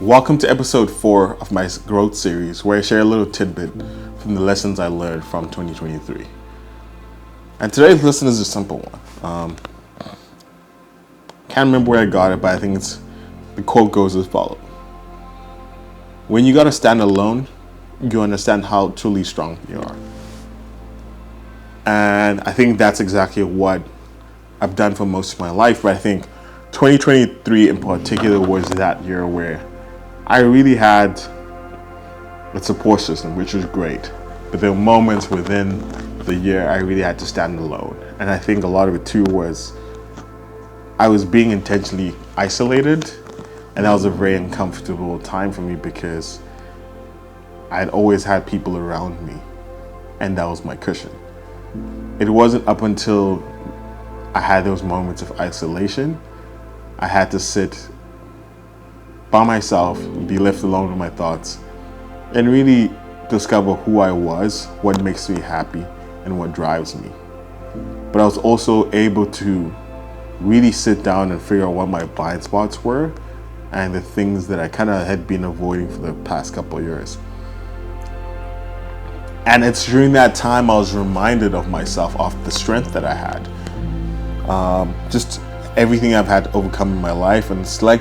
Welcome to episode 4 of my growth series, where I share a little tidbit from the lessons I learned from 2023. And today's lesson is a simple one. Can't remember where I got it, but I think the quote goes as follows. When you gotta stand alone, you understand how truly strong you are. And I think that's exactly what I've done for most of my life, but I think 2023 in particular was that year where I really had a support system, which was great. But there were moments within the year I really had to stand alone. And I think a lot of it too was I was being intentionally isolated, and that was a very uncomfortable time for me because I'd always had people around me, and that was my cushion. It wasn't up until I had those moments of isolation, I had to sit by myself, be left alone with my thoughts, and really discover who I was, what makes me happy, and what drives me. But I was also able to really sit down and figure out what my blind spots were and the things that I kind of had been avoiding for the past couple of years. And it's during that time I was reminded of myself, of the strength that I had. Just everything I've had to overcome in my life, and it's like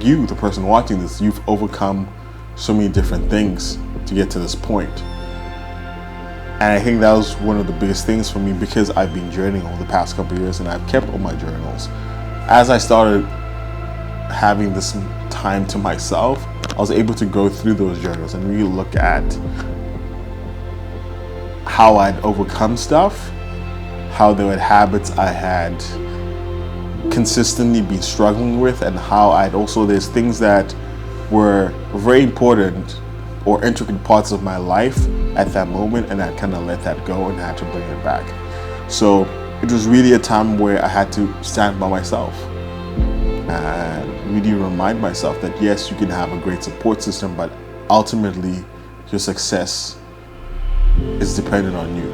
you, the person watching this, you've overcome so many different things to get to this point. And I think that was one of the biggest things for me because I've been journaling over the past couple of years and I've kept all my journals. As I started having this time to myself, I was able to go through those journals and really look at how I'd overcome stuff, how there were habits I had consistently been struggling with, and how there's things that were very important or intricate parts of my life at that moment, and I kind of let that go and had to bring it back. So it was really a time where I had to stand by myself and really remind myself that yes, you can have a great support system, but ultimately your success is dependent on you.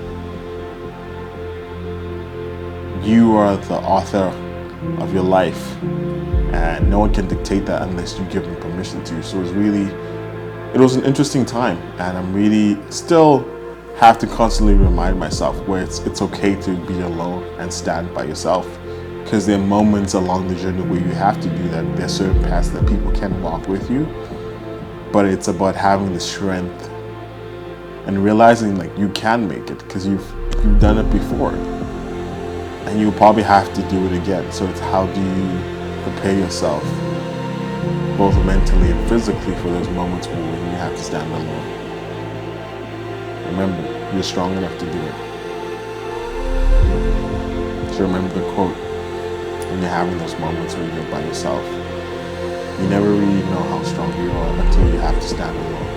You are the author of your life, and no one can dictate that unless you give them permission to. So it was an interesting time, and I'm really still have to constantly remind myself where it's okay to be alone and stand by yourself, because there are moments along the journey where you have to do that. There are certain paths that people can walk with you, but it's about having the strength and realizing you can make it because you've done it before. And you'll probably have to do it again. So it's how do you prepare yourself, both mentally and physically, for those moments when you have to stand alone. Remember, you're strong enough to do it. So remember the quote, when you're having those moments where you're by yourself, you never really know how strong you are until you have to stand alone.